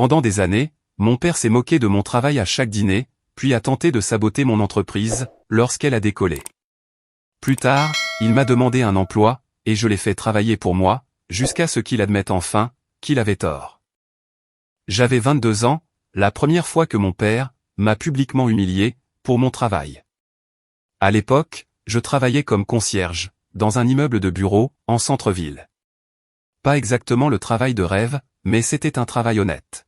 Pendant des années, mon père s'est moqué de mon travail à chaque dîner, puis a tenté de saboter mon entreprise, lorsqu'elle a décollé. Plus tard, il m'a demandé un emploi, et je l'ai fait travailler pour moi, jusqu'à ce qu'il admette enfin qu'il avait tort. J'avais 22 ans, la première fois que mon père m'a publiquement humilié pour mon travail. À l'époque, je travaillais comme concierge, dans un immeuble de bureau, en centre-ville. Pas exactement le travail de rêve, mais c'était un travail honnête.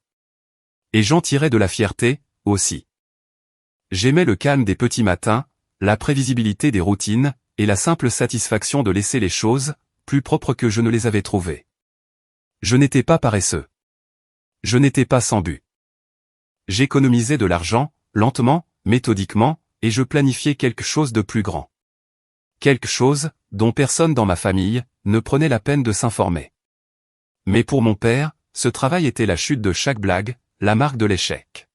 Et j'en tirais de la fierté, aussi. J'aimais le calme des petits matins, la prévisibilité des routines, et la simple satisfaction de laisser les choses plus propres que je ne les avais trouvées. Je n'étais pas paresseux. Je n'étais pas sans but. J'économisais de l'argent, lentement, méthodiquement, et je planifiais quelque chose de plus grand. Quelque chose dont personne dans ma famille ne prenait la peine de s'informer. Mais pour mon père, ce travail était la chute de chaque blague, la marque de l'échec.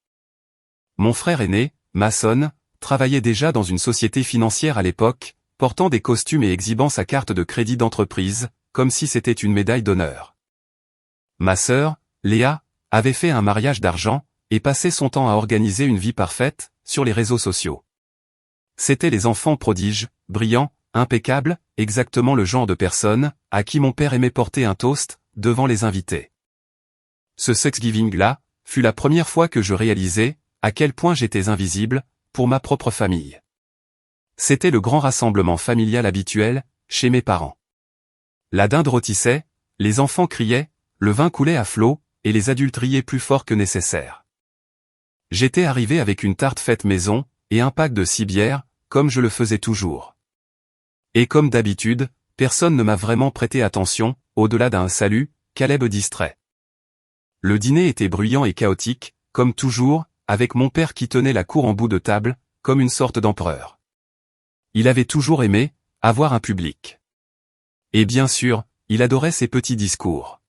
Mon frère aîné, Mason, travaillait déjà dans une société financière à l'époque, portant des costumes et exhibant sa carte de crédit d'entreprise, comme si c'était une médaille d'honneur. Ma sœur, Léa, avait fait un mariage d'argent, et passait son temps à organiser une vie parfaite, sur les réseaux sociaux. C'étaient les enfants prodiges, brillants, impeccables, exactement le genre de personnes à qui mon père aimait porter un toast devant les invités. Ce Thanksgiving-là fut la première fois que je réalisais à quel point j'étais invisible pour ma propre famille. C'était le grand rassemblement familial habituel chez mes parents. La dinde rôtissait, les enfants criaient, le vin coulait à flots, et les adultes riaient plus fort que nécessaire. J'étais arrivé avec une tarte faite maison et un pack de 6 bières, comme je le faisais toujours. Et comme d'habitude, personne ne m'a vraiment prêté attention, au-delà d'un salut, Caleb distrait. Le dîner était bruyant et chaotique, comme toujours, avec mon père qui tenait la cour en bout de table, comme une sorte d'empereur. Il avait toujours aimé avoir un public. Et bien sûr, il adorait ses petits discours.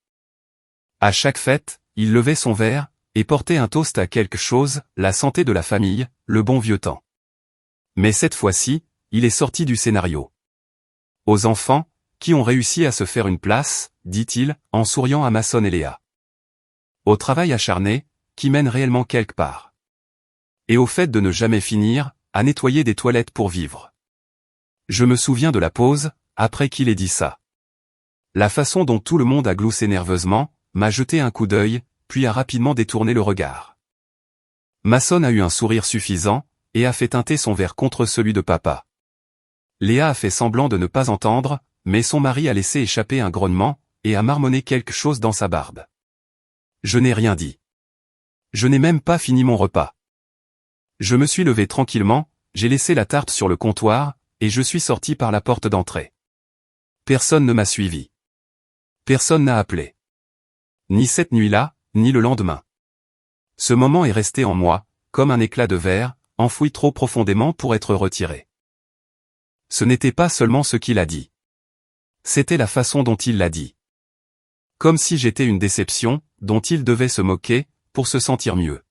À chaque fête, il levait son verre et portait un toast à quelque chose, la santé de la famille, le bon vieux temps. Mais cette fois-ci, il est sorti du scénario. Aux enfants, qui ont réussi à se faire une place, dit-il, en souriant à Mason et Léa. Au travail acharné, qui mène réellement quelque part. Et au fait de ne jamais finir, à nettoyer des toilettes pour vivre. Je me souviens de la pause, après qu'il ait dit ça. La façon dont tout le monde a gloussé nerveusement, m'a jeté un coup d'œil, puis a rapidement détourné le regard. Mason a eu un sourire suffisant, et a fait teinter son verre contre celui de papa. Léa a fait semblant de ne pas entendre, mais son mari a laissé échapper un grognement, et a marmonné quelque chose dans sa barbe. Je n'ai rien dit. Je n'ai même pas fini mon repas. Je me suis levé tranquillement, j'ai laissé la tarte sur le comptoir, et je suis sorti par la porte d'entrée. Personne ne m'a suivi. Personne n'a appelé. Ni cette nuit-là, ni le lendemain. Ce moment est resté en moi, comme un éclat de verre, enfoui trop profondément pour être retiré. Ce n'était pas seulement ce qu'il a dit. C'était la façon dont il l'a dit. Comme si j'étais une déception, dont il devait se moquer, pour se sentir mieux.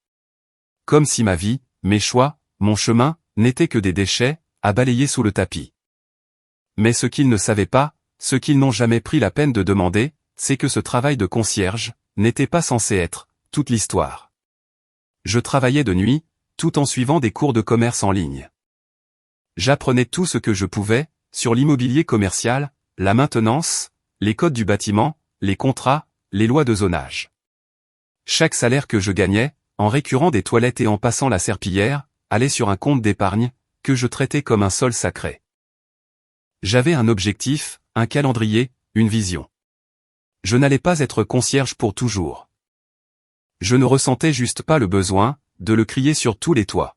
Comme si ma vie, mes choix, mon chemin, n'étaient que des déchets, à balayer sous le tapis. Mais ce qu'ils ne savaient pas, ce qu'ils n'ont jamais pris la peine de demander, c'est que ce travail de concierge n'était pas censé être toute l'histoire. Je travaillais de nuit, tout en suivant des cours de commerce en ligne. J'apprenais tout ce que je pouvais, sur l'immobilier commercial, la maintenance, les codes du bâtiment, les contrats, les lois de zonage. Chaque salaire que je gagnais, en récurant des toilettes et en passant la serpillière, allait sur un compte d'épargne, que je traitais comme un sol sacré. J'avais un objectif, un calendrier, une vision. Je n'allais pas être concierge pour toujours. Je ne ressentais juste pas le besoin de le crier sur tous les toits.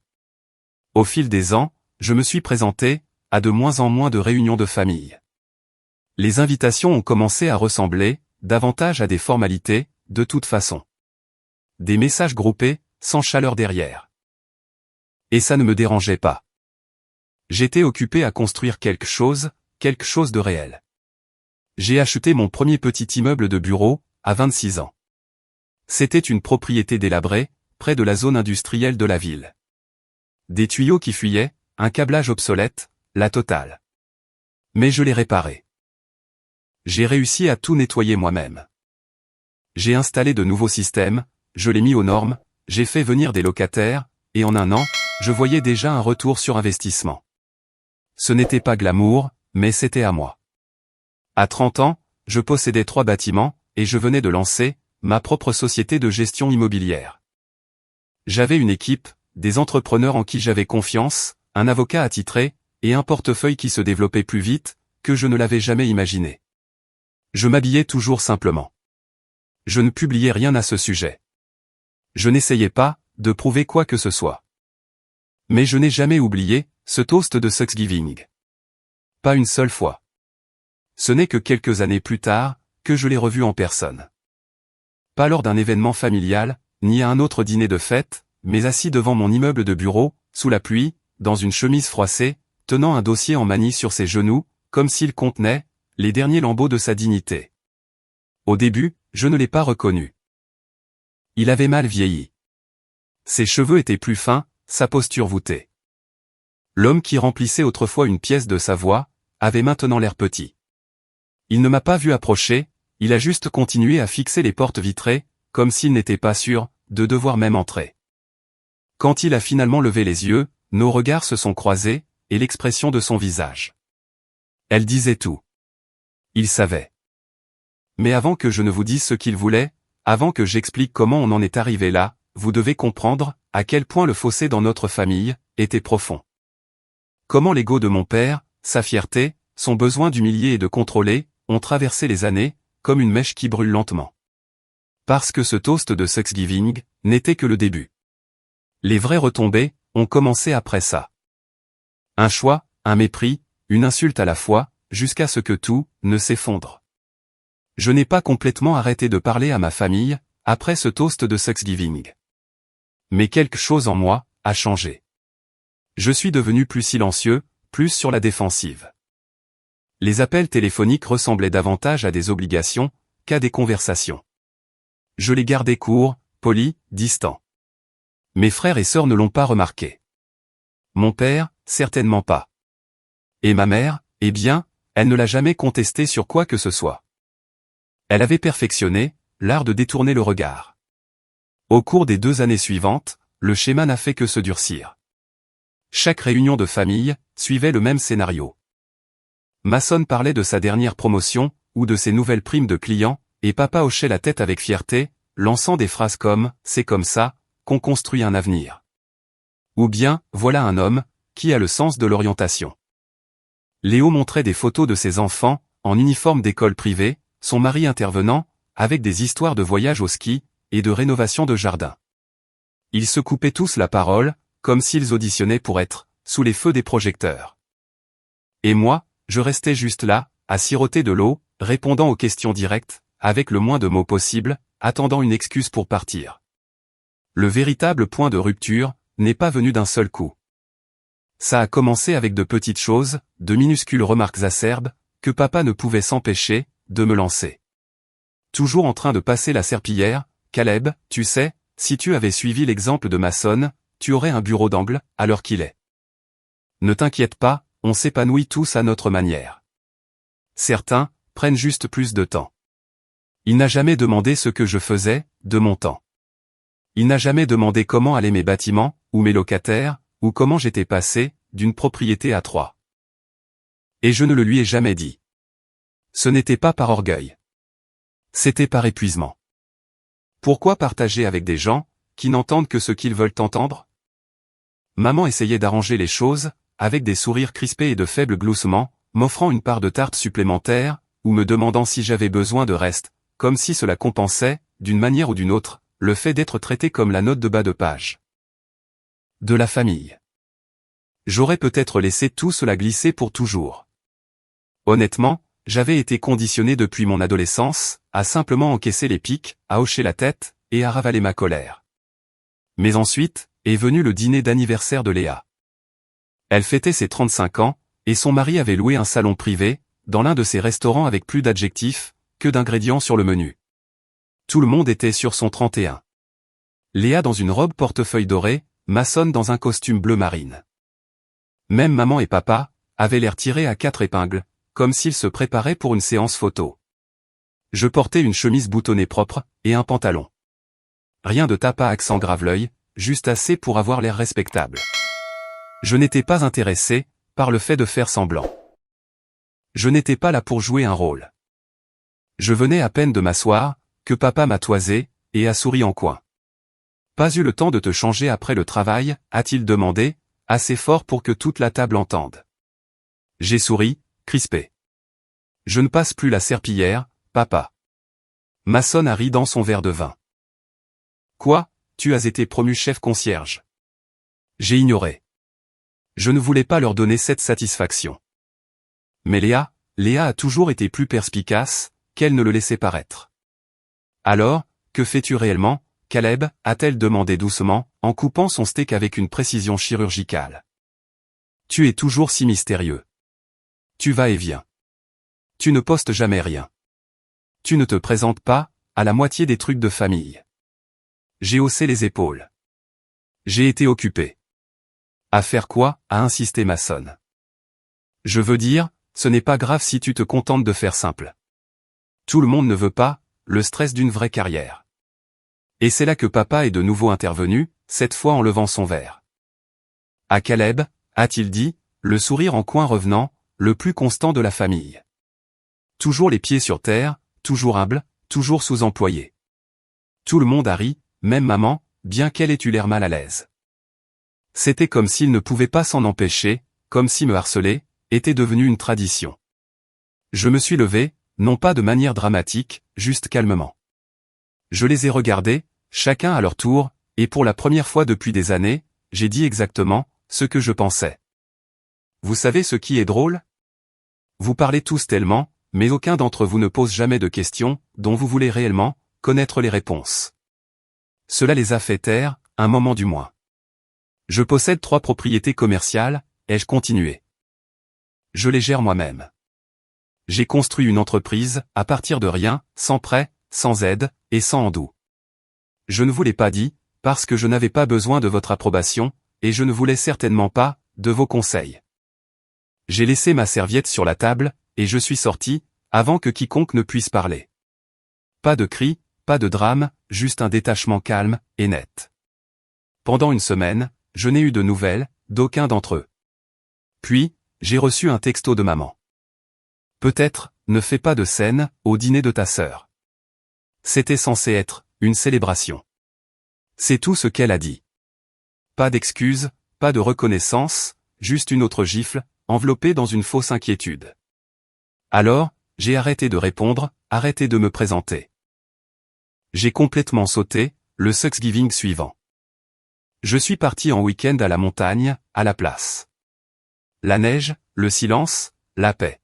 Au fil des ans, je me suis présenté à de moins en moins de réunions de famille. Les invitations ont commencé à ressembler davantage à des formalités, de toute façon. Des messages groupés, sans chaleur derrière. Et ça ne me dérangeait pas. J'étais occupé à construire quelque chose de réel. J'ai acheté mon premier petit immeuble de bureau, à 26 ans. C'était une propriété délabrée, près de la zone industrielle de la ville. Des tuyaux qui fuyaient, un câblage obsolète, la totale. Mais je l'ai réparé. J'ai réussi à tout nettoyer moi-même. J'ai installé de nouveaux systèmes, je l'ai mis aux normes, j'ai fait venir des locataires, et en un an, je voyais déjà un retour sur investissement. Ce n'était pas glamour, mais c'était à moi. À 30 ans, je possédais 3 bâtiments, et je venais de lancer ma propre société de gestion immobilière. J'avais une équipe, des entrepreneurs en qui j'avais confiance, un avocat attitré, et un portefeuille qui se développait plus vite que je ne l'avais jamais imaginé. Je m'habillais toujours simplement. Je ne publiais rien à ce sujet. Je n'essayais pas de prouver quoi que ce soit. Mais je n'ai jamais oublié ce toast de Thanksgiving. Pas une seule fois. Ce n'est que quelques années plus tard que je l'ai revu en personne. Pas lors d'un événement familial, ni à un autre dîner de fête, mais assis devant mon immeuble de bureau, sous la pluie, dans une chemise froissée, tenant un dossier en manie sur ses genoux, comme s'il contenait les derniers lambeaux de sa dignité. Au début, je ne l'ai pas reconnu. Il avait mal vieilli. Ses cheveux étaient plus fins, sa posture voûtée. L'homme qui remplissait autrefois une pièce de sa voix, avait maintenant l'air petit. Il ne m'a pas vu approcher, il a juste continué à fixer les portes vitrées, comme s'il n'était pas sûr de devoir même entrer. Quand il a finalement levé les yeux, nos regards se sont croisés, et l'expression de son visage. Elle disait tout. Il savait. Mais avant que je ne vous dise ce qu'il voulait, avant que j'explique comment on en est arrivé là, vous devez comprendre à quel point le fossé dans notre famille était profond. Comment l'ego de mon père, sa fierté, son besoin d'humilier et de contrôler, ont traversé les années, comme une mèche qui brûle lentement. Parce que ce toast de Thanksgiving n'était que le début. Les vraies retombées ont commencé après ça. Un choix, un mépris, une insulte à la fois, jusqu'à ce que tout ne s'effondre. Je n'ai pas complètement arrêté de parler à ma famille, après ce toast de Thanksgiving. Mais quelque chose en moi a changé. Je suis devenu plus silencieux, plus sur la défensive. Les appels téléphoniques ressemblaient davantage à des obligations qu'à des conversations. Je les gardais courts, polis, distants. Mes frères et sœurs ne l'ont pas remarqué. Mon père, certainement pas. Et ma mère, eh bien, elle ne l'a jamais contesté sur quoi que ce soit. Elle avait perfectionné l'art de détourner le regard. Au cours des 2 années suivantes, le schéma n'a fait que se durcir. Chaque réunion de famille suivait le même scénario. Mason parlait de sa dernière promotion, ou de ses nouvelles primes de clients, et papa hochait la tête avec fierté, lançant des phrases comme « c'est comme ça qu'on construit un avenir ». Ou bien « voilà un homme qui a le sens de l'orientation ». Léo montrait des photos de ses enfants, en uniforme d'école privée, son mari intervenant, avec des histoires de voyage au ski, et de rénovation de jardin. Ils se coupaient tous la parole, comme s'ils auditionnaient pour être sous les feux des projecteurs. Et moi, je restais juste là, à siroter de l'eau, répondant aux questions directes, avec le moins de mots possible, attendant une excuse pour partir. Le véritable point de rupture n'est pas venu d'un seul coup. Ça a commencé avec de petites choses, de minuscules remarques acerbes, que papa ne pouvait s'empêcher de me lancer. Toujours en train de passer la serpillière, « Caleb, tu sais, si tu avais suivi l'exemple de Mason, tu aurais un bureau d'angle, à l'heure qu'il est. Ne t'inquiète pas, on s'épanouit tous à notre manière. Certains prennent juste plus de temps. Il n'a jamais demandé ce que je faisais de mon temps. Il n'a jamais demandé comment allaient mes bâtiments, ou mes locataires, ou comment j'étais passé d'une propriété à 3. Et je ne le lui ai jamais dit. Ce n'était pas par orgueil. C'était par épuisement. Pourquoi partager avec des gens qui n'entendent que ce qu'ils veulent entendre? Maman essayait d'arranger les choses, avec des sourires crispés et de faibles gloussements, m'offrant une part de tarte supplémentaire, ou me demandant si j'avais besoin de reste, comme si cela compensait, d'une manière ou d'une autre, le fait d'être traité comme la note de bas de page de la famille. J'aurais peut-être laissé tout cela glisser pour toujours. Honnêtement, j'avais été conditionné depuis mon adolescence, à simplement encaisser les pics, à hocher la tête, et à ravaler ma colère. Mais ensuite, est venu le dîner d'anniversaire de Léa. Elle fêtait ses 35 ans, et son mari avait loué un salon privé, dans l'un de ces restaurants avec plus d'adjectifs que d'ingrédients sur le menu. Tout le monde était sur son 31. Léa dans une robe portefeuille dorée, Mason dans un costume bleu marine. Même maman et papa avaient l'air tirés à 4 épingles, comme s'ils se préparaient pour une séance photo. Je portais une chemise boutonnée propre, et un pantalon. Rien de tape à accent grave-l'œil, juste assez pour avoir l'air respectable. Je n'étais pas intéressé par le fait de faire semblant. Je n'étais pas là pour jouer un rôle. Je venais à peine de m'asseoir, que papa m'a toisé, et a souri en coin. Pas eu le temps de te changer après le travail, a-t-il demandé, assez fort pour que toute la table entende. J'ai souri, crispé. Je ne passe plus la serpillière, papa. Mason a ri dans son verre de vin. Quoi, tu as été promu chef concierge? J'ai ignoré. Je ne voulais pas leur donner cette satisfaction. Mais Léa a toujours été plus perspicace, qu'elle ne le laissait paraître. Alors, que fais-tu réellement, Caleb, a-t-elle demandé doucement, en coupant son steak avec une précision chirurgicale. Tu es toujours si mystérieux. Tu vas et viens. Tu ne postes jamais rien. Tu ne te présentes pas, à la moitié des trucs de famille. J'ai haussé les épaules. J'ai été occupé. À faire quoi, a insisté Mason. Je veux dire, ce n'est pas grave si tu te contentes de faire simple. Tout le monde ne veut pas, le stress d'une vraie carrière. Et c'est là que papa est de nouveau intervenu, cette fois en levant son verre. À Caleb, a-t-il dit, le sourire en coin revenant, le plus constant de la famille. Toujours les pieds sur terre, toujours humble, toujours sous-employé. Tout le monde a ri, même maman, bien qu'elle ait eu l'air mal à l'aise. C'était comme s'il ne pouvait pas s'en empêcher, comme si me harceler était devenu une tradition. Je me suis levé, non pas de manière dramatique, juste calmement. Je les ai regardés, chacun à leur tour, et pour la première fois depuis des années, j'ai dit exactement ce que je pensais. Vous savez ce qui est drôle? Vous parlez tous tellement, mais aucun d'entre vous ne pose jamais de questions dont vous voulez réellement connaître les réponses. Cela les a fait taire, un moment du moins. Je possède 3 propriétés commerciales, ai-je continué. Je les gère moi-même. J'ai construit une entreprise, à partir de rien, sans prêt, sans aide, et sans endoux. Je ne vous l'ai pas dit, parce que je n'avais pas besoin de votre approbation, et je ne voulais certainement pas, de vos conseils. J'ai laissé ma serviette sur la table, et je suis sorti, avant que quiconque ne puisse parler. Pas de cris, pas de drame, juste un détachement calme, et net. Pendant une semaine, je n'ai eu de nouvelles, d'aucun d'entre eux. Puis, j'ai reçu un texto de maman. Peut-être, ne fais pas de scène, au dîner de ta sœur. C'était censé être, une célébration. C'est tout ce qu'elle a dit. Pas d'excuses, pas de reconnaissance, juste une autre gifle, enveloppée dans une fausse inquiétude. Alors, j'ai arrêté de répondre, arrêté de me présenter. J'ai complètement sauté, le Thanksgiving suivant. Je suis parti en week-end à la montagne, à la place. La neige, le silence, la paix.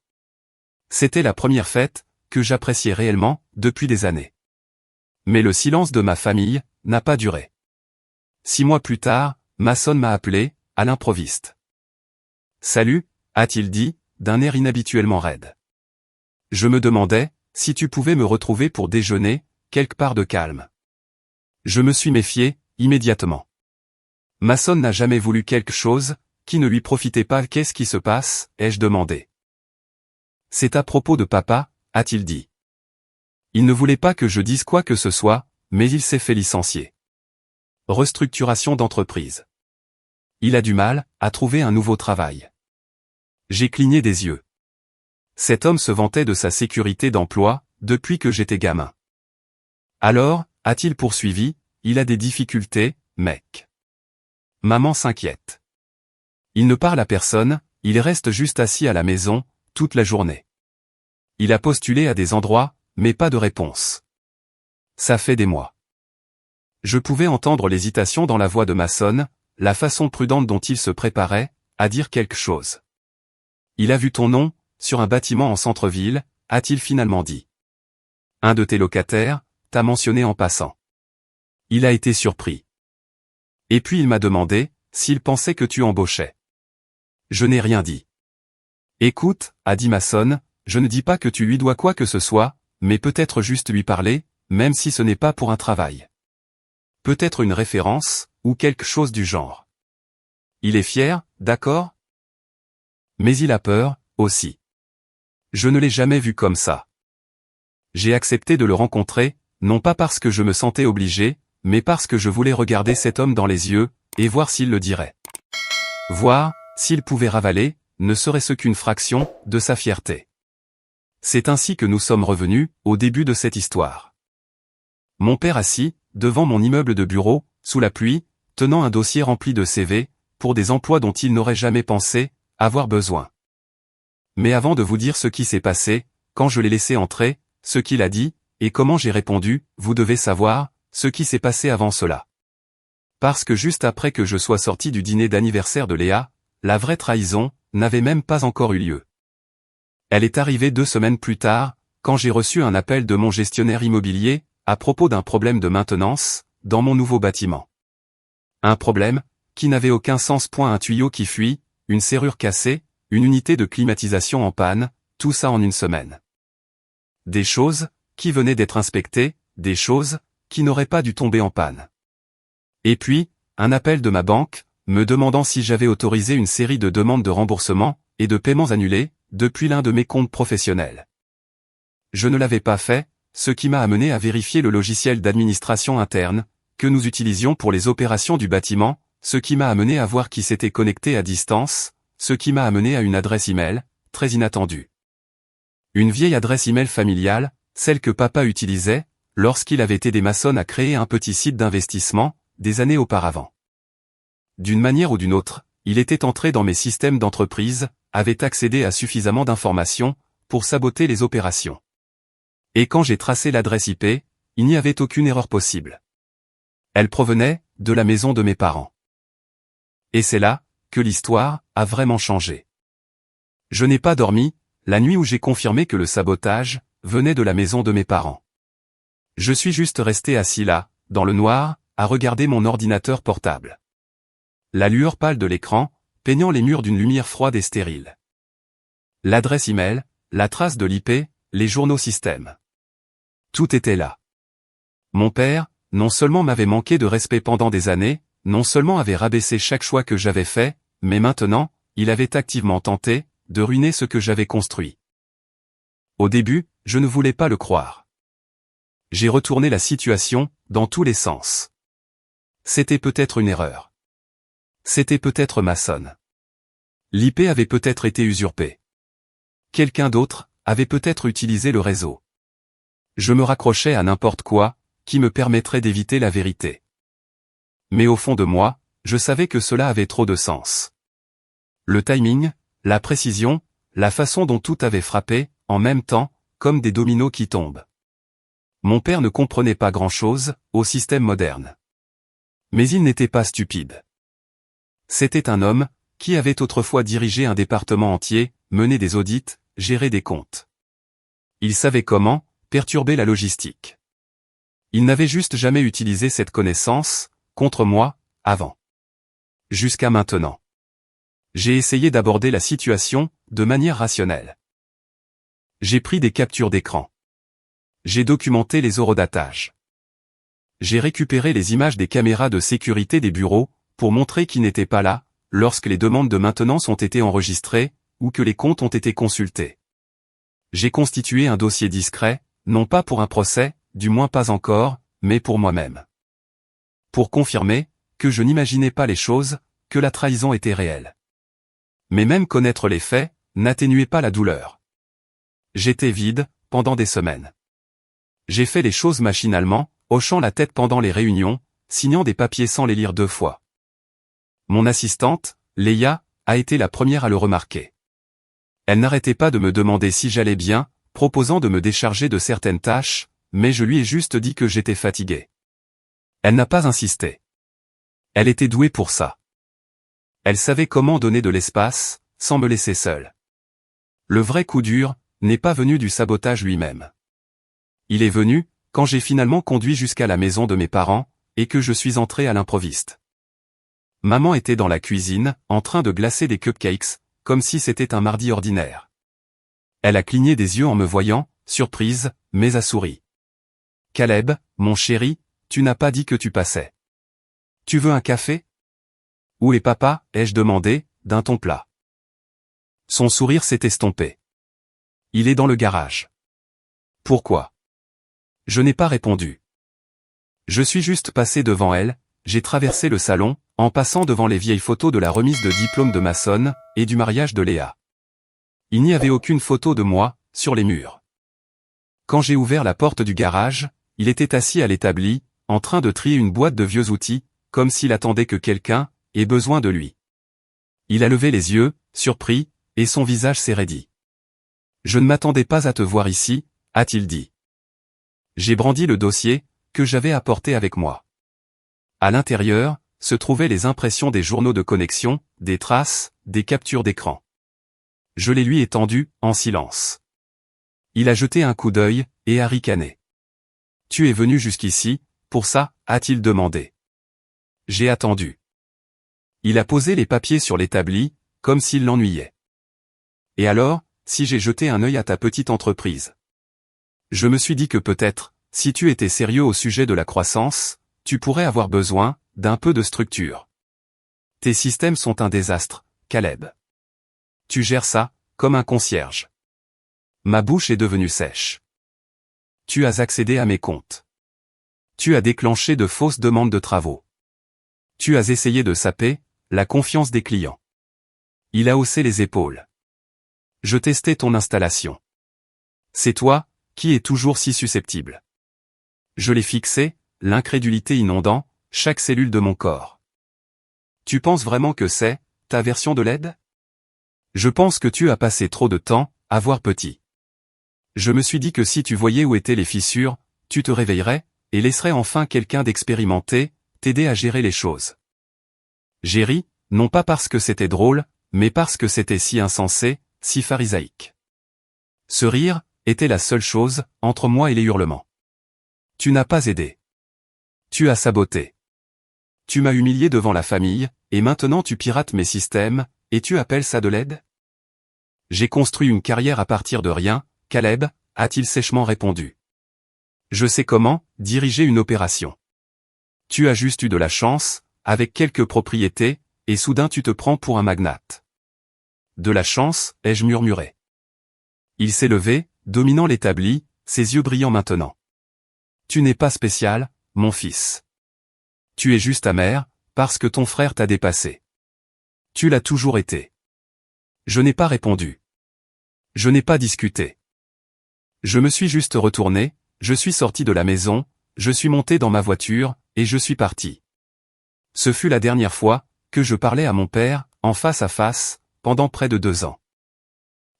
C'était la première fête, que j'appréciais réellement, depuis des années. Mais le silence de ma famille, n'a pas duré. 6 mois plus tard, Mason m'a appelé, à l'improviste. Salut, a-t-il dit, d'un air inhabituellement raide. Je me demandais, si tu pouvais me retrouver pour déjeuner, quelque part de calme. Je me suis méfié, immédiatement. Mason n'a jamais voulu quelque chose, qui ne lui profitait pas. Qu'est-ce qui se passe, ai-je demandé. C'est à propos de papa, a-t-il dit. Il ne voulait pas que je dise quoi que ce soit, mais il s'est fait licencier. Restructuration d'entreprise. Il a du mal, à trouver un nouveau travail. J'ai cligné des yeux. Cet homme se vantait de sa sécurité d'emploi, depuis que j'étais gamin. Alors, a-t-il poursuivi, il a des difficultés, mec. Maman s'inquiète. Il ne parle à personne, il reste juste assis à la maison, toute la journée. Il a postulé à des endroits, mais pas de réponse. Ça fait des mois. Je pouvais entendre l'hésitation dans la voix de Mason, la façon prudente dont il se préparait, à dire quelque chose. Il a vu ton nom, sur un bâtiment en centre-ville, a-t-il finalement dit. Un de tes locataires, t'a mentionné en passant. Il a été surpris. Et puis il m'a demandé, s'il pensait que tu embauchais. Je n'ai rien dit. Écoute, a dit Mason, je ne dis pas que tu lui dois quoi que ce soit, mais peut-être juste lui parler, même si ce n'est pas pour un travail. Peut-être une référence, ou quelque chose du genre. Il est fier, d'accord? Mais il a peur, aussi. Je ne l'ai jamais vu comme ça. J'ai accepté de le rencontrer, non pas parce que je me sentais obligé, mais parce que je voulais regarder cet homme dans les yeux, et voir s'il le dirait. Voir, s'il pouvait ravaler, ne serait-ce qu'une fraction, de sa fierté. C'est ainsi que nous sommes revenus, au début de cette histoire. Mon père assis, devant mon immeuble de bureau, sous la pluie, tenant un dossier rempli de CV, pour des emplois dont il n'aurait jamais pensé avoir besoin. Mais avant de vous dire ce qui s'est passé, quand je l'ai laissé entrer, ce qu'il a dit, et comment j'ai répondu, vous devez savoir, ce qui s'est passé avant cela. Parce que juste après que je sois sorti du dîner d'anniversaire de Léa, la vraie trahison n'avait même pas encore eu lieu. Elle est arrivée 2 semaines plus tard, quand j'ai reçu un appel de mon gestionnaire immobilier, à propos d'un problème de maintenance, dans mon nouveau bâtiment. Un problème, qui n'avait aucun sens. Un tuyau qui fuit, une serrure cassée, une unité de climatisation en panne, tout ça en 1 semaine. Des choses, qui venaient d'être inspectées, des choses, qui n'auraient pas dû tomber en panne. Et puis, un appel de ma banque, me demandant si j'avais autorisé une série de demandes de remboursement, et de paiements annulés, depuis l'un de mes comptes professionnels. Je ne l'avais pas fait, ce qui m'a amené à vérifier le logiciel d'administration interne, que nous utilisions pour les opérations du bâtiment, ce qui m'a amené à voir qui s'était connecté à distance, ce qui m'a amené à une adresse email, très inattendue. Une vieille adresse email familiale, celle que papa utilisait, lorsqu'il avait aidé Mason à créer un petit site d'investissement, des années auparavant. D'une manière ou d'une autre, il était entré dans mes systèmes d'entreprise, avait accédé à suffisamment d'informations, pour saboter les opérations. Et quand j'ai tracé l'adresse IP, il n'y avait aucune erreur possible. Elle provenait, de la maison de mes parents. Et c'est là, que l'histoire, a vraiment changé. Je n'ai pas dormi, la nuit où j'ai confirmé que le sabotage, venait de la maison de mes parents. Je suis juste resté assis là, dans le noir, à regarder mon ordinateur portable. La lueur pâle de l'écran, peignant les murs d'une lumière froide et stérile. L'adresse email, la trace de l'IP, les journaux système. Tout était là. Mon père, non seulement m'avait manqué de respect pendant des années, non seulement avait rabaissé chaque choix que j'avais fait, mais maintenant, il avait activement tenté, de ruiner ce que j'avais construit. Au début, je ne voulais pas le croire. J'ai retourné la situation, dans tous les sens. C'était peut-être une erreur. C'était peut-être Mason. L'IP avait peut-être été usurpée. Quelqu'un d'autre, avait peut-être utilisé le réseau. Je me raccrochais à n'importe quoi, qui me permettrait d'éviter la vérité. Mais au fond de moi, je savais que cela avait trop de sens. Le timing, la précision, la façon dont tout avait frappé, en même temps, comme des dominos qui tombent. Mon père ne comprenait pas grand-chose, au système moderne. Mais il n'était pas stupide. C'était un homme, qui avait autrefois dirigé un département entier, mené des audits, géré des comptes. Il savait comment, perturber la logistique. Il n'avait juste jamais utilisé cette connaissance, contre moi, avant. Jusqu'à maintenant. J'ai essayé d'aborder la situation, de manière rationnelle. J'ai pris des captures d'écran. J'ai documenté les horodatages. J'ai récupéré les images des caméras de sécurité des bureaux, pour montrer qui n'était pas là, lorsque les demandes de maintenance ont été enregistrées, ou que les comptes ont été consultés. J'ai constitué un dossier discret, non pas pour un procès, du moins pas encore, mais pour moi-même. Pour confirmer, que je n'imaginais pas les choses, que la trahison était réelle. Mais même connaître les faits, n'atténuait pas la douleur. J'étais vide, pendant des semaines. J'ai fait les choses machinalement, hochant la tête pendant les réunions, signant des papiers sans les lire 2 fois. Mon assistante, Léa, a été la première à le remarquer. Elle n'arrêtait pas de me demander si j'allais bien, proposant de me décharger de certaines tâches, mais je lui ai juste dit que j'étais fatigué. Elle n'a pas insisté. Elle était douée pour ça. Elle savait comment donner de l'espace, sans me laisser seul. Le vrai coup dur, n'est pas venu du sabotage lui-même. Il est venu, quand j'ai finalement conduit jusqu'à la maison de mes parents, et que je suis entré à l'improviste. Maman était dans la cuisine, en train de glacer des cupcakes, comme si c'était un mardi ordinaire. Elle a cligné des yeux en me voyant, surprise, mais a souri. « Caleb, mon chéri, tu n'as pas dit que tu passais. Tu veux un café ? Où est papa ? Ai-je demandé, d'un ton plat. Son sourire s'est estompé. Il est dans le garage. Pourquoi ? Je n'ai pas répondu. Je suis juste passé devant elle, j'ai traversé le salon, en passant devant les vieilles photos de la remise de diplôme de maçonne, et du mariage de Léa. Il n'y avait aucune photo de moi, sur les murs. Quand j'ai ouvert la porte du garage, il était assis à l'établi, en train de trier une boîte de vieux outils, comme s'il attendait que quelqu'un ait besoin de lui. Il a levé les yeux, surpris, et son visage s'est raidi. « Je ne m'attendais pas à te voir ici », a-t-il dit. J'ai brandi le dossier, que j'avais apporté avec moi. À l'intérieur, se trouvaient les impressions des journaux de connexion, des traces, des captures d'écran. Je les lui ai tendues, en silence. Il a jeté un coup d'œil, et a ricané. « Tu es venu jusqu'ici, pour ça ?» a-t-il demandé. J'ai attendu. Il a posé les papiers sur l'établi, comme s'il l'ennuyait. « Et alors, si j'ai jeté un œil à ta petite entreprise ? Je me suis dit que peut-être, si tu étais sérieux au sujet de la croissance, tu pourrais avoir besoin d'un peu de structure. Tes systèmes sont un désastre, Caleb. Tu gères ça, comme un concierge. » Ma bouche est devenue sèche. Tu as accédé à mes comptes. Tu as déclenché de fausses demandes de travaux. Tu as essayé de saper la confiance des clients. Il a haussé les épaules. Je testais ton installation. C'est toi, qui es toujours si susceptible. Je l'ai fixé, l'incrédulité inondant chaque cellule de mon corps. Tu penses vraiment que c'est ta version de l'aide ? Je pense que tu as passé trop de temps à voir petit. Je me suis dit que si tu voyais où étaient les fissures, tu te réveillerais, et laisserais enfin quelqu'un d'expérimenté t'aider à gérer les choses. J'ai ri, non pas parce que c'était drôle, mais parce que c'était si insensé, si pharisaïque. Ce rire était la seule chose entre moi et les hurlements. Tu n'as pas aidé. Tu as saboté. Tu m'as humilié devant la famille, et maintenant tu pirates mes systèmes, et tu appelles ça de l'aide ? J'ai construit une carrière à partir de rien, Caleb, a-t-il sèchement répondu. Je sais comment diriger une opération. Tu as juste eu de la chance, avec quelques propriétés, et soudain tu te prends pour un magnate. De la chance, ai-je murmuré. Il s'est levé, dominant l'établi, ses yeux brillants maintenant. Tu n'es pas spécial, mon fils. Tu es juste amer, parce que ton frère t'a dépassé. Tu l'as toujours été. Je n'ai pas répondu. Je n'ai pas discuté. Je me suis juste retourné, je suis sorti de la maison, je suis monté dans ma voiture, et je suis parti. Ce fut la dernière fois que je parlais à mon père, en face à face, pendant près de 2 ans.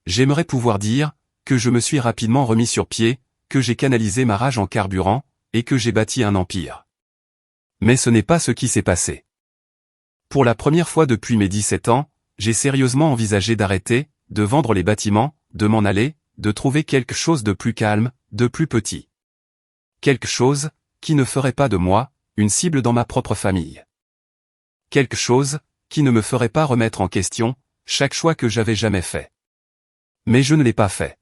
J'aimerais pouvoir dire que je me suis rapidement remis sur pied, que j'ai canalisé ma rage en carburant, et que j'ai bâti un empire. Mais ce n'est pas ce qui s'est passé. Pour la première fois depuis mes 17 ans, j'ai sérieusement envisagé d'arrêter, de vendre les bâtiments, de m'en aller, de trouver quelque chose de plus calme, de plus petit. Quelque chose qui ne ferait pas de moi une cible dans ma propre famille. Quelque chose qui ne me ferait pas remettre en question chaque choix que j'avais jamais fait. Mais je ne l'ai pas fait.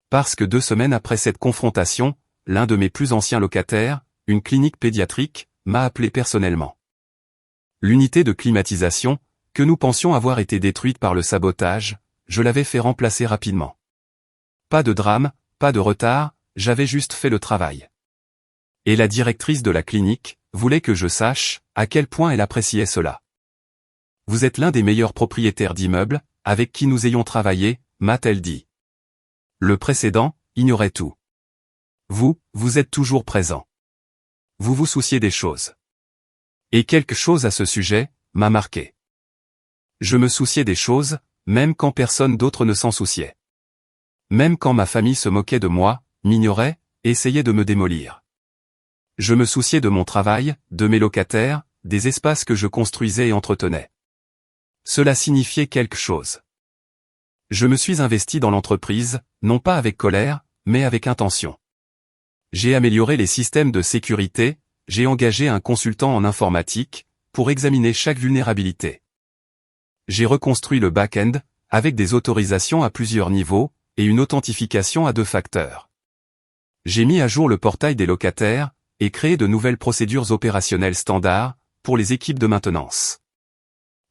Parce que 2 semaines après cette confrontation, l'un de mes plus anciens locataires, une clinique pédiatrique, m'a appelé personnellement. L'unité de climatisation, que nous pensions avoir été détruite par le sabotage, je l'avais fait remplacer rapidement. Pas de drame, pas de retard, j'avais juste fait le travail. Et la directrice de la clinique voulait que je sache à quel point elle appréciait cela. Vous êtes l'un des meilleurs propriétaires d'immeubles avec qui nous ayons travaillé, m'a-t-elle dit. Le précédent ignorait tout. Vous êtes toujours présent. Vous vous souciez des choses. Et quelque chose à ce sujet m'a marqué. Je me souciais des choses, même quand personne d'autre ne s'en souciait. Même quand ma famille se moquait de moi, m'ignorait, essayait de me démolir. Je me souciais de mon travail, de mes locataires, des espaces que je construisais et entretenais. Cela signifiait quelque chose. Je me suis investi dans l'entreprise, non pas avec colère, mais avec intention. J'ai amélioré les systèmes de sécurité, j'ai engagé un consultant en informatique, pour examiner chaque vulnérabilité. J'ai reconstruit le back-end, avec des autorisations à plusieurs niveaux, et une authentification à 2 facteurs. J'ai mis à jour le portail des locataires, et créé de nouvelles procédures opérationnelles standards, pour les équipes de maintenance.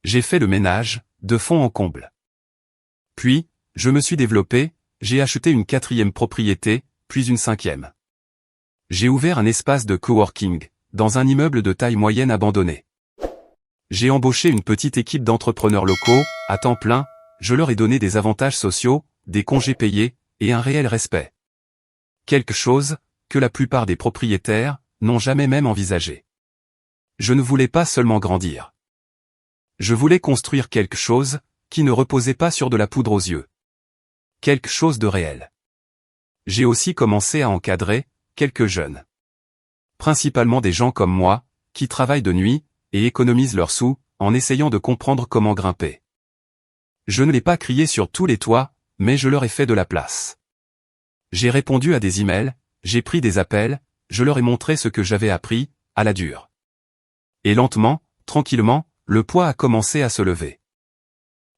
J'ai fait le ménage, de fond en comble. Puis, je me suis développé, j'ai acheté une 4e propriété, puis une 5e. J'ai ouvert un espace de coworking, dans un immeuble de taille moyenne abandonné. J'ai embauché une petite équipe d'entrepreneurs locaux, à temps plein, je leur ai donné des avantages sociaux, des congés payés, et un réel respect. Quelque chose que la plupart des propriétaires n'ont jamais même envisagé. Je ne voulais pas seulement grandir. Je voulais construire quelque chose qui ne reposait pas sur de la poudre aux yeux. Quelque chose de réel. J'ai aussi commencé à encadrer quelques jeunes. Principalement des gens comme moi, qui travaillent de nuit et économisent leurs sous en essayant de comprendre comment grimper. Je ne l'ai pas crié sur tous les toits, mais je leur ai fait de la place. J'ai répondu à des emails, j'ai pris des appels, je leur ai montré ce que j'avais appris, à la dure. Et lentement, tranquillement, le poids a commencé à se lever.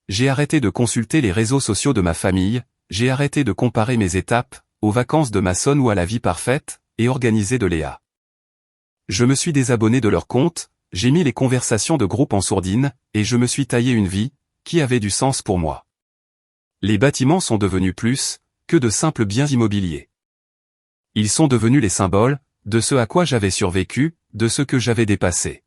J'ai arrêté de consulter les réseaux sociaux de ma famille, j'ai arrêté de comparer mes étapes aux vacances de Mason ou à la vie parfaite et organisée de Léa. Je me suis désabonné de leur compte, j'ai mis les conversations de groupe en sourdine, et je me suis taillé une vie qui avait du sens pour moi. Les bâtiments sont devenus plus que de simples biens immobiliers. Ils sont devenus les symboles de ce à quoi j'avais survécu, de ce que j'avais dépassé.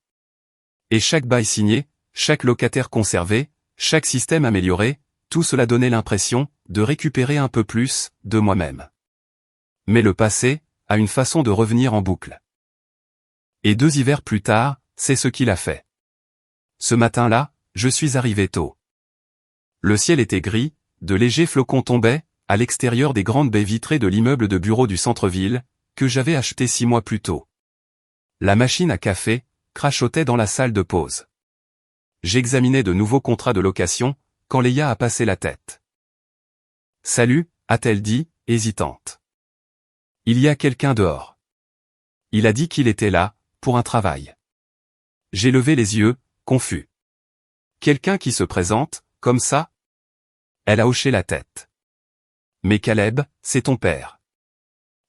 Et chaque bail signé, chaque locataire conservé, chaque système amélioré, tout cela donnait l'impression de récupérer un peu plus de moi-même. Mais le passé a une façon de revenir en boucle. Et 2 hivers plus tard, c'est ce qu'il a fait. Ce matin-là, je suis arrivé tôt. Le ciel était gris, de légers flocons tombaient à l'extérieur des grandes baies vitrées de l'immeuble de bureau du centre-ville que j'avais acheté 6 mois plus tôt. La machine à café crachotait dans la salle de pause. J'examinais de nouveaux contrats de location quand Léa a passé la tête. « Salut », a-t-elle dit, hésitante. « Il y a quelqu'un dehors. Il a dit qu'il était là, pour un travail. » J'ai levé les yeux, confus. « Quelqu'un qui se présente, comme ça ?» Elle a hoché la tête. « Mais Caleb, c'est ton père. »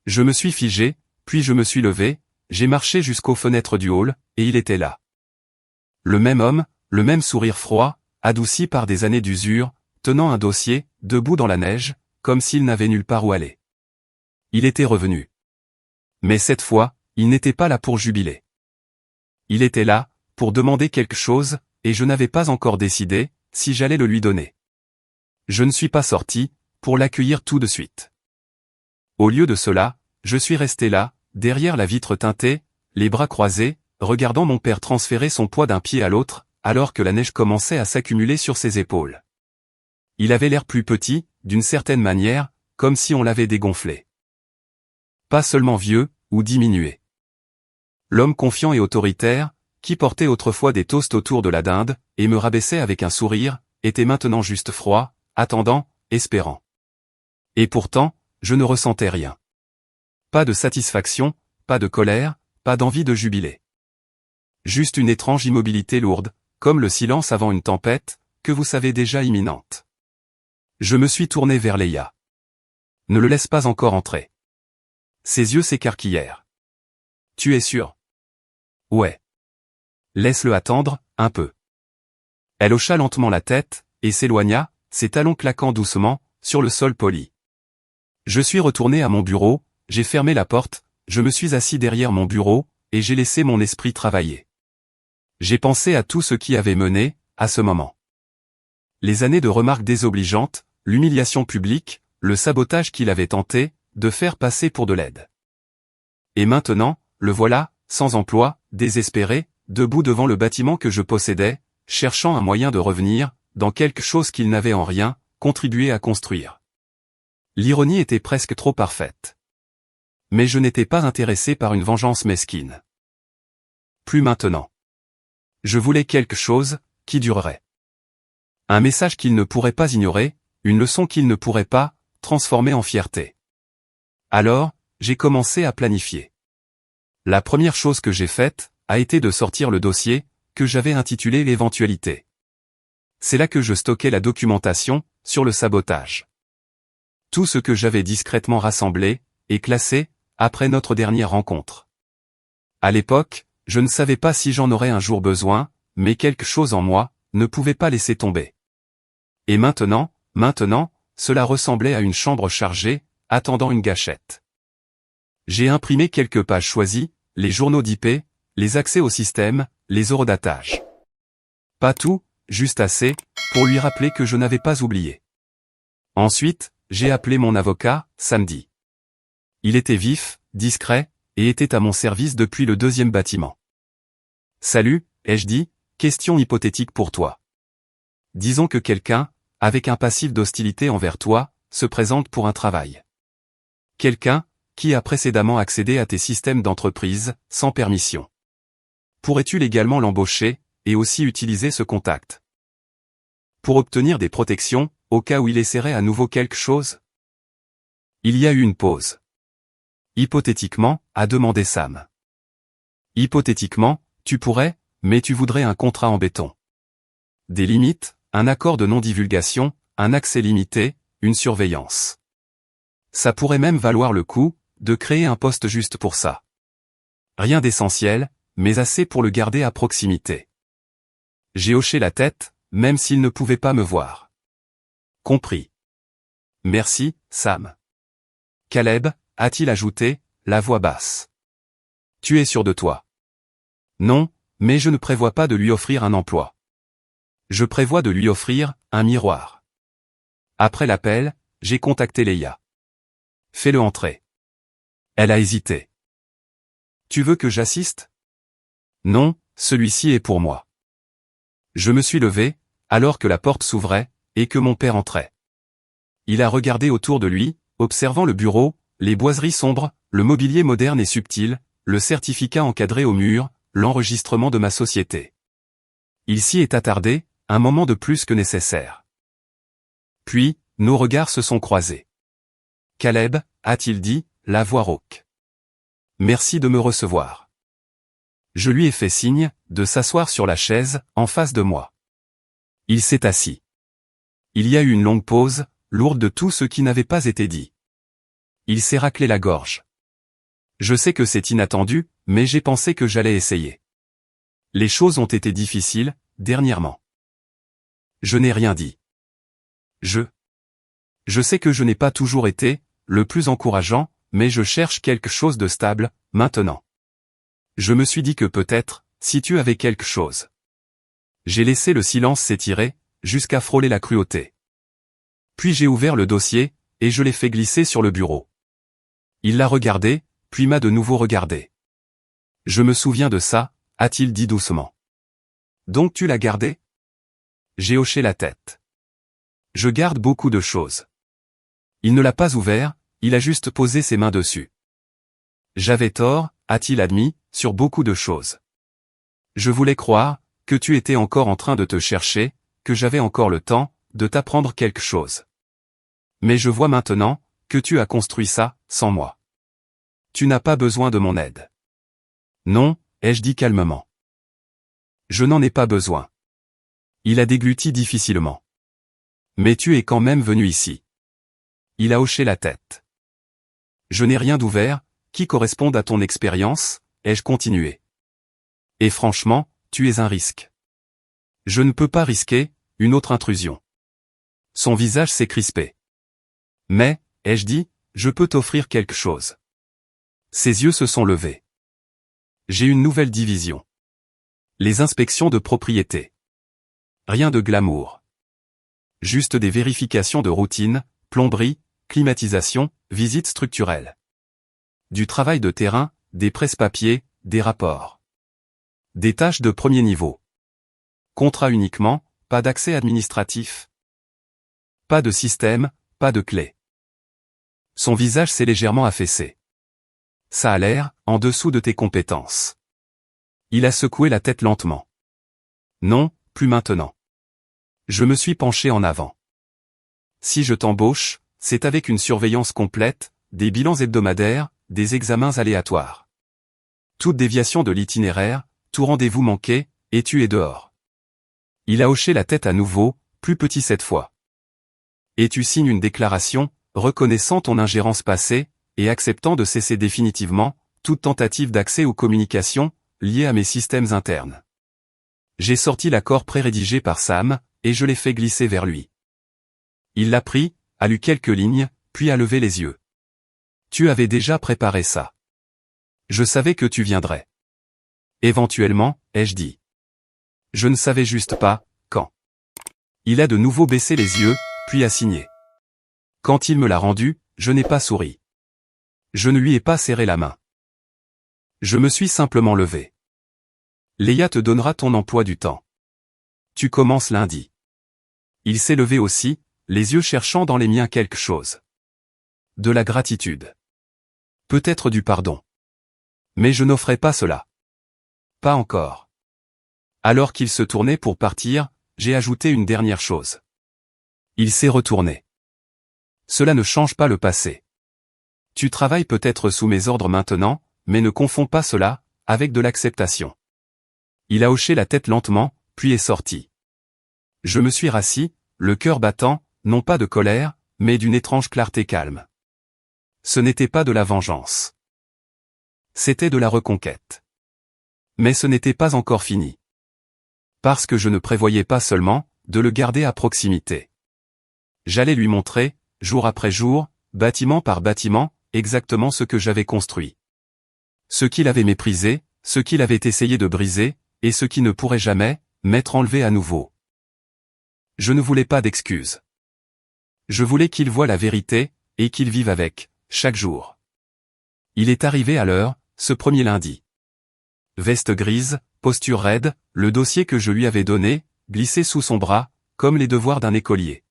Je me suis figé, puis je me suis levé, j'ai marché jusqu'aux fenêtres du hall, et il était là. Le même homme, le même sourire froid, adouci par des années d'usure, tenant un dossier, debout dans la neige, comme s'il n'avait nulle part où aller. Il était revenu. Mais cette fois, il n'était pas là pour jubiler. Il était là, pour demander quelque chose, et je n'avais pas encore décidé si j'allais le lui donner. Je ne suis pas sorti pour l'accueillir tout de suite. Au lieu de cela, je suis resté là, derrière la vitre teintée, les bras croisés, regardant mon père transférer son poids d'un pied à l'autre, alors que la neige commençait à s'accumuler sur ses épaules. Il avait l'air plus petit, d'une certaine manière, comme si on l'avait dégonflé. Pas seulement vieux, ou diminué. L'homme confiant et autoritaire, qui portait autrefois des toasts autour de la dinde, et me rabaissait avec un sourire, était maintenant juste froid, attendant, espérant. Et pourtant, je ne ressentais rien. Pas de satisfaction, pas de colère, pas d'envie de jubiler. Juste une étrange immobilité lourde, comme le silence avant une tempête, que vous savez déjà imminente. Je me suis tourné vers Léa. Ne le laisse pas encore entrer. Ses yeux s'écarquillèrent. Tu es sûr? Ouais. Laisse-le attendre, un peu. Elle hocha lentement la tête, et s'éloigna, ses talons claquant doucement, sur le sol poli. Je suis retourné à mon bureau, j'ai fermé la porte, je me suis assis derrière mon bureau, et j'ai laissé mon esprit travailler. J'ai pensé à tout ce qui avait mené, à ce moment. Les années de remarques désobligeantes, l'humiliation publique, le sabotage qu'il avait tenté de faire passer pour de l'aide. Et maintenant, le voilà, sans emploi, désespéré, debout devant le bâtiment que je possédais, cherchant un moyen de revenir dans quelque chose qu'il n'avait en rien contribué à construire. L'ironie était presque trop parfaite. Mais je n'étais pas intéressé par une vengeance mesquine. Plus maintenant. Je voulais quelque chose qui durerait. Un message qu'il ne pourrait pas ignorer, une leçon qu'il ne pourrait pas transformer en fierté. Alors, j'ai commencé à planifier. La première chose que j'ai faite a été de sortir le dossier que j'avais intitulé l'éventualité. C'est là que je stockais la documentation sur le sabotage. Tout ce que j'avais discrètement rassemblé et classé après notre dernière rencontre. À l'époque, je ne savais pas si j'en aurais un jour besoin, mais quelque chose en moi ne pouvait pas laisser tomber. Et maintenant, cela ressemblait à une chambre chargée, attendant une gâchette. J'ai imprimé quelques pages choisies, les journaux d'IP, les accès au système, les horodatage. Pas tout, juste assez, pour lui rappeler que je n'avais pas oublié. Ensuite, j'ai appelé mon avocat, samedi. Il était vif, discret, et était à mon service depuis le 2e bâtiment. Salut, ai-je dit, question hypothétique pour toi. Disons que quelqu'un, avec un passif d'hostilité envers toi, se présente pour un travail. Quelqu'un, qui a précédemment accédé à tes systèmes d'entreprise, sans permission. Pourrais-tu légalement l'embaucher, et aussi utiliser ce contact pour obtenir des protections, au cas où il essaierait à nouveau quelque chose? Il y a eu une pause. Hypothétiquement, a demandé Sam. Hypothétiquement, tu pourrais, mais tu voudrais un contrat en béton. Des limites, un accord de non-divulgation, un accès limité, une surveillance. Ça pourrait même valoir le coup, de créer un poste juste pour ça. Rien d'essentiel, mais assez pour le garder à proximité. J'ai hoché la tête, même s'il ne pouvait pas me voir. Compris. Merci, Sam. Caleb, a-t-il ajouté, la voix basse. Tu es sûr de toi? Non, mais je ne prévois pas de lui offrir un emploi. Je prévois de lui offrir un miroir. Après l'appel, j'ai contacté Leia. Fais-le entrer. Elle a hésité. Tu veux que j'assiste? Non, celui-ci est pour moi. Je me suis levé, alors que la porte s'ouvrait, et que mon père entrait. Il a regardé autour de lui, observant le bureau, les boiseries sombres, le mobilier moderne et subtil, le certificat encadré au mur, l'enregistrement de ma société. Il s'y est attardé, un moment de plus que nécessaire. Puis, nos regards se sont croisés. Caleb, a-t-il dit, la voix rauque. Merci de me recevoir. Je lui ai fait signe, de s'asseoir sur la chaise, en face de moi. Il s'est assis. Il y a eu une longue pause, lourde de tout ce qui n'avait pas été dit. Il s'est raclé la gorge. Je sais que c'est inattendu, mais j'ai pensé que j'allais essayer. Les choses ont été difficiles, dernièrement. Je n'ai rien dit. Je sais que je n'ai pas toujours été, le plus encourageant, mais je cherche quelque chose de stable, maintenant. Je me suis dit que peut-être, si tu avais quelque chose. J'ai laissé le silence s'étirer, jusqu'à frôler la cruauté. Puis j'ai ouvert le dossier, et je l'ai fait glisser sur le bureau. Il l'a regardé, puis m'a de nouveau regardé. Je me souviens de ça, a-t-il dit doucement. Donc tu l'as gardé? J'ai hoché la tête. Je garde beaucoup de choses. Il ne l'a pas ouvert, il a juste posé ses mains dessus. J'avais tort, a-t-il admis, sur beaucoup de choses. Je voulais croire, que tu étais encore en train de te chercher, que j'avais encore le temps, de t'apprendre quelque chose. Mais je vois maintenant, que tu as construit ça, sans moi. Tu n'as pas besoin de mon aide. Non, ai-je dit calmement. Je n'en ai pas besoin. Il a dégluti difficilement. Mais tu es quand même venu ici. Il a hoché la tête. Je n'ai rien d'ouvert, qui corresponde à ton expérience, ai-je continué. Et franchement, tu es un risque. Je ne peux pas risquer, une autre intrusion. Son visage s'est crispé. Mais, ai-je dit, je peux t'offrir quelque chose. Ses yeux se sont levés. J'ai une nouvelle division. Les inspections de propriété. Rien de glamour. Juste des vérifications de routine, plomberie, climatisation, visites structurelles. Du travail de terrain, des presse-papiers, des rapports. Des tâches de premier niveau. Contrat uniquement, pas d'accès administratif. Pas de système, pas de clé. Son visage s'est légèrement affaissé. Ça a l'air, en dessous de tes compétences. Il a secoué la tête lentement. Non, plus maintenant. Je me suis penché en avant. Si je t'embauche, c'est avec une surveillance complète, des bilans hebdomadaires, des examens aléatoires. Toute déviation de l'itinéraire, tout rendez-vous manqué, et tu es dehors. Il a hoché la tête à nouveau, plus petit cette fois. Et tu signes une déclaration, reconnaissant ton ingérence passée, et acceptant de cesser définitivement, toute tentative d'accès aux communications, liées à mes systèmes internes. J'ai sorti l'accord pré-rédigé par Sam, et je l'ai fait glisser vers lui. Il l'a pris, a lu quelques lignes, puis a levé les yeux. Tu avais déjà préparé ça. Je savais que tu viendrais. Éventuellement, ai-je dit. Je ne savais juste pas, quand. Il a de nouveau baissé les yeux, puis a signé. Quand il me l'a rendu, je n'ai pas souri. Je ne lui ai pas serré la main. Je me suis simplement levé. Léa te donnera ton emploi du temps. Tu commences lundi. Il s'est levé aussi, les yeux cherchant dans les miens quelque chose. De la gratitude. Peut-être du pardon. Mais je n'offrais pas cela. Pas encore. Alors qu'il se tournait pour partir, j'ai ajouté une dernière chose. Il s'est retourné. Cela ne change pas le passé. Tu travailles peut-être sous mes ordres maintenant, mais ne confonds pas cela avec de l'acceptation. Il a hoché la tête lentement, puis est sorti. Je me suis rassis, le cœur battant, non pas de colère, mais d'une étrange clarté calme. Ce n'était pas de la vengeance. C'était de la reconquête. Mais ce n'était pas encore fini. Parce que je ne prévoyais pas seulement de le garder à proximité. J'allais lui montrer, jour après jour, bâtiment par bâtiment, exactement ce que j'avais construit. Ce qu'il avait méprisé, ce qu'il avait essayé de briser, et ce qui ne pourrait jamais m'être enlevé à nouveau. Je ne voulais pas d'excuses. Je voulais qu'il voie la vérité, et qu'il vive avec, chaque jour. Il est arrivé à l'heure, ce premier lundi. Veste grise, posture raide, le dossier que je lui avais donné, glissé sous son bras, comme les devoirs d'un écolier.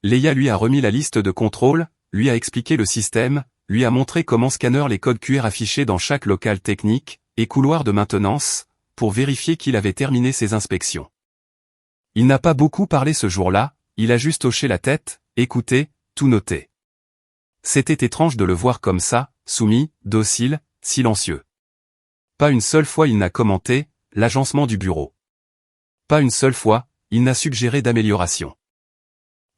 Léa lui a remis la liste de contrôle, lui a expliqué le système, lui a montré comment scanner les codes QR affichés dans chaque local technique et couloir de maintenance, pour vérifier qu'il avait terminé ses inspections. Il n'a pas beaucoup parlé ce jour-là, il a juste hoché la tête, écouté, tout noté. C'était étrange de le voir comme ça, soumis, docile, silencieux. Pas une seule fois il n'a commenté l'agencement du bureau. Pas une seule fois, il n'a suggéré d'amélioration.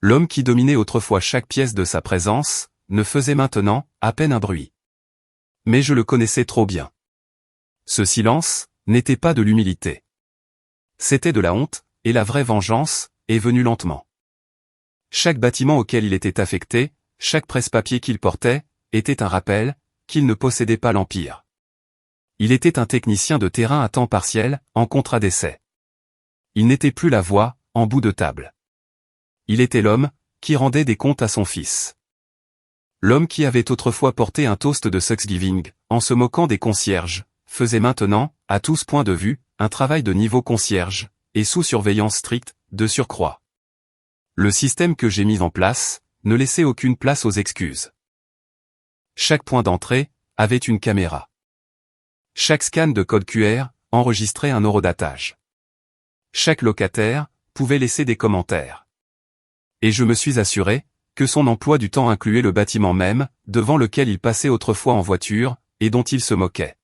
L'homme qui dominait autrefois chaque pièce de sa présence, ne faisait maintenant à peine un bruit. Mais je le connaissais trop bien. Ce silence n'était pas de l'humilité. C'était de la honte, et la vraie vengeance est venue lentement. Chaque bâtiment auquel il était affecté, chaque presse-papier qu'il portait, était un rappel qu'il ne possédait pas l'Empire. Il était un technicien de terrain à temps partiel, en contrat d'essai. Il n'était plus la voix, en bout de table. Il était l'homme qui rendait des comptes à son fils. L'homme qui avait autrefois porté un toast de Thanksgiving, en se moquant des concierges, faisait maintenant, à tous points de vue, un travail de niveau concierge, et sous surveillance stricte, de surcroît. Le système que j'ai mis en place ne laissait aucune place aux excuses. Chaque point d'entrée avait une caméra. Chaque scan de code QR enregistrait un horodatage. Chaque locataire pouvait laisser des commentaires. Et je me suis assuré que son emploi du temps incluait le bâtiment même, devant lequel il passait autrefois en voiture, et dont il se moquait.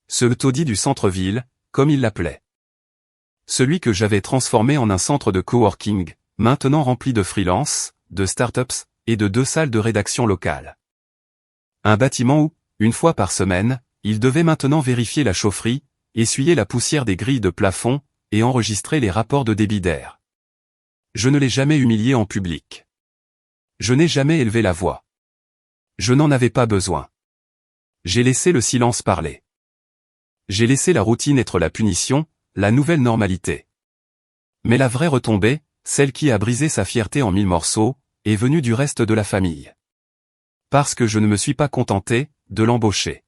Ce taudis du centre-ville, comme il l'appelait. Celui que j'avais transformé en un centre de coworking, maintenant rempli de freelance, de startups, et de 2 salles de rédaction locales. Un bâtiment où, une fois par semaine, il devait maintenant vérifier la chaufferie, essuyer la poussière des grilles de plafond, et enregistrer les rapports de débit d'air. Je ne l'ai jamais humilié en public. Je n'ai jamais élevé la voix. Je n'en avais pas besoin. J'ai laissé le silence parler. J'ai laissé la routine être la punition, la nouvelle normalité. Mais la vraie retombée, celle qui a brisé sa fierté en 1000 morceaux, est venue du reste de la famille. Parce que je ne me suis pas contenté de l'embaucher.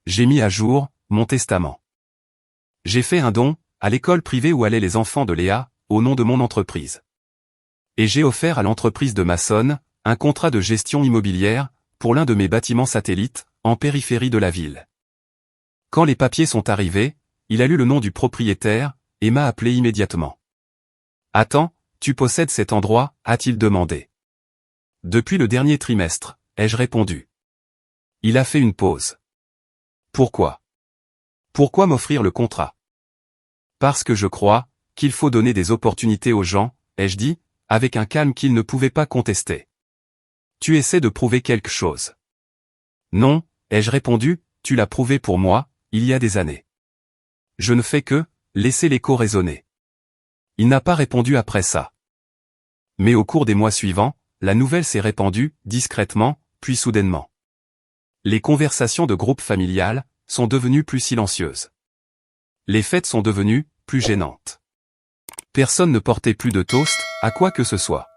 J'ai mis à jour mon testament. J'ai fait un don à l'école privée où allaient les enfants de Léa, au nom de mon entreprise. Et j'ai offert à l'entreprise de maçonne un contrat de gestion immobilière pour l'un de mes bâtiments satellites, en périphérie de la ville. Quand les papiers sont arrivés, il a lu le nom du propriétaire et m'a appelé immédiatement. « Attends, tu possèdes cet endroit ?» a-t-il demandé. « Depuis le dernier trimestre » ai-je répondu. Il a fait une pause. « Pourquoi ? Pourquoi m'offrir le contrat ? » « Parce que je crois qu'il faut donner des opportunités aux gens, ai-je dit, avec un calme qu'il ne pouvait pas contester. Tu essaies de prouver quelque chose. Non, ai-je répondu, tu l'as prouvé pour moi, il y a des années. Je ne fais que laisser l'écho résonner. Il n'a pas répondu après ça. Mais au cours des mois suivants, la nouvelle s'est répandue, discrètement, puis soudainement. Les conversations de groupe familial sont devenues plus silencieuses. Les fêtes sont devenues plus gênantes. Personne ne portait plus de toast à quoi que ce soit.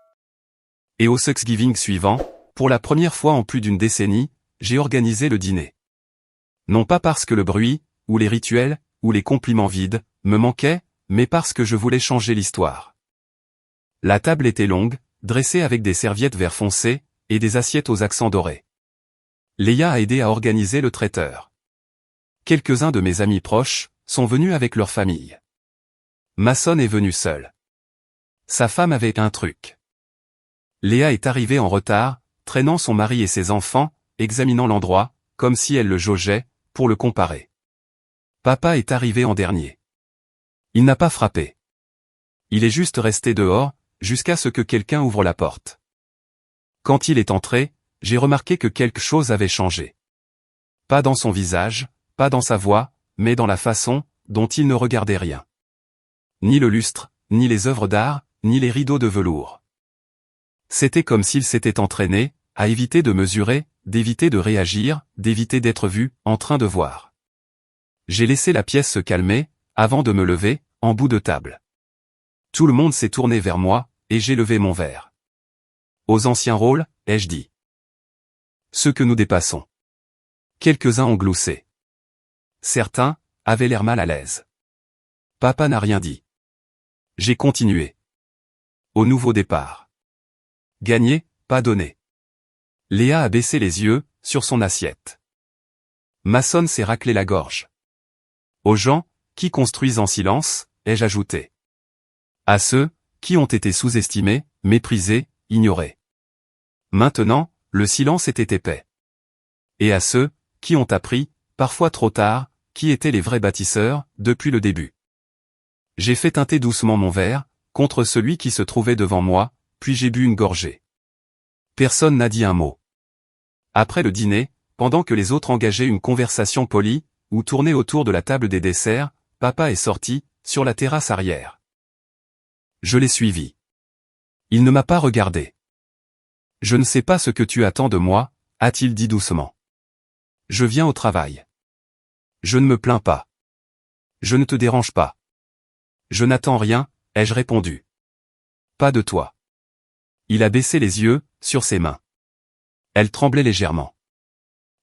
Et au Thanksgiving suivant, pour la première fois en plus d'une décennie, j'ai organisé le dîner. Non pas parce que le bruit, ou les rituels, ou les compliments vides, me manquaient, mais parce que je voulais changer l'histoire. La table était longue, dressée avec des serviettes vert foncé, et des assiettes aux accents dorés. Léa a aidé à organiser le traiteur. Quelques-uns de mes amis proches sont venus avec leur famille. Mason est venu seul. Sa femme avait un truc. Léa est arrivée en retard, traînant son mari et ses enfants, examinant l'endroit, comme si elle le jaugeait, pour le comparer. Papa est arrivé en dernier. Il n'a pas frappé. Il est juste resté dehors, jusqu'à ce que quelqu'un ouvre la porte. Quand il est entré, j'ai remarqué que quelque chose avait changé. Pas dans son visage, pas dans sa voix, mais dans la façon dont il ne regardait rien. Ni le lustre, ni les œuvres d'art, ni les rideaux de velours. C'était comme s'il s'était entraîné à éviter de mesurer, d'éviter de réagir, d'éviter d'être vu, en train de voir. J'ai laissé la pièce se calmer, avant de me lever, en bout de table. Tout le monde s'est tourné vers moi, et j'ai levé mon verre. Aux anciens rôles, ai-je dit. Ceux que nous dépassons. Quelques-uns ont gloussé. Certains avaient l'air mal à l'aise. Papa n'a rien dit. J'ai continué. Au nouveau départ. Gagner, pas donner. Léa a baissé les yeux, sur son assiette. Mason s'est raclé la gorge. Aux gens, qui construisent en silence, ai-je ajouté. À ceux, qui ont été sous-estimés, méprisés, ignorés. Maintenant, le silence était épais. Et à ceux, qui ont appris, parfois trop tard, qui étaient les vrais bâtisseurs, depuis le début. J'ai fait teinter doucement mon verre, contre celui qui se trouvait devant moi, puis j'ai bu une gorgée. Personne n'a dit un mot. Après le dîner, pendant que les autres engageaient une conversation polie, ou tournaient autour de la table des desserts, papa est sorti, sur la terrasse arrière. Je l'ai suivi. Il ne m'a pas regardé. Je ne sais pas ce que tu attends de moi, a-t-il dit doucement. Je viens au travail. Je ne me plains pas. Je ne te dérange pas. Je n'attends rien, ai-je répondu. Pas de toi. Il a baissé les yeux, sur ses mains. Elles tremblaient légèrement.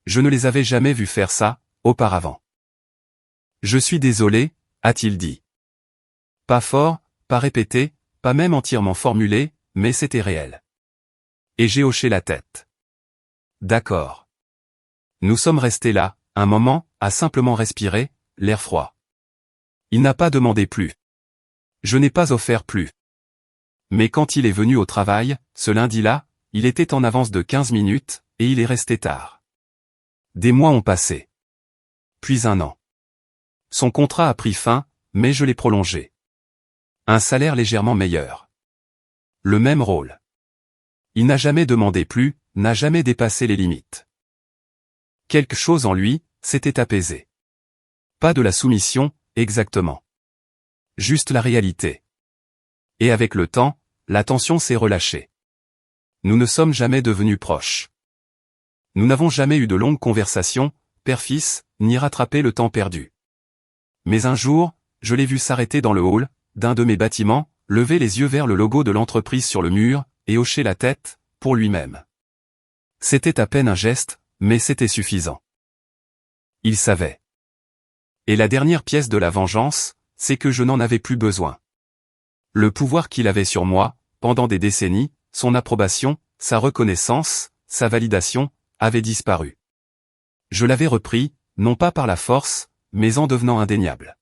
Je ne les avais jamais vus faire ça, auparavant. Je suis désolé, a-t-il dit. Pas fort, pas répété, pas même entièrement formulé, mais c'était réel. Et j'ai hoché la tête. D'accord. Nous sommes restés là, un moment, à simplement respirer, l'air froid. Il n'a pas demandé plus. Je n'ai pas offert plus. Mais quand il est venu au travail, ce lundi-là, il était en avance de 15 minutes, et il est resté tard. Des mois ont passé. Puis un an. Son contrat a pris fin, mais je l'ai prolongé. Un salaire légèrement meilleur. Le même rôle. Il n'a jamais demandé plus, n'a jamais dépassé les limites. Quelque chose en lui s'était apaisé. Pas de la soumission, exactement. Juste la réalité. Et avec le temps, la tension s'est relâchée. Nous ne sommes jamais devenus proches. Nous n'avons jamais eu de longues conversations, père-fils, ni rattrapé le temps perdu. Mais un jour, je l'ai vu s'arrêter dans le hall d'un de mes bâtiments, lever les yeux vers le logo de l'entreprise sur le mur, et hocher la tête, pour lui-même. C'était à peine un geste, mais c'était suffisant. Il savait. Et la dernière pièce de la vengeance, c'est que je n'en avais plus besoin. Le pouvoir qu'il avait sur moi, pendant des décennies, son approbation, sa reconnaissance, sa validation, avait disparu. Je l'avais repris, non pas par la force, mais en devenant indéniable.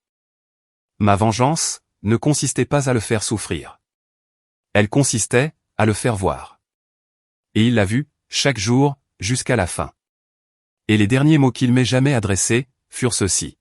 Ma vengeance ne consistait pas à le faire souffrir. Elle consistait à le faire voir. Et il l'a vu, chaque jour, jusqu'à la fin. Et les derniers mots qu'il m'ait jamais adressés, furent ceux-ci.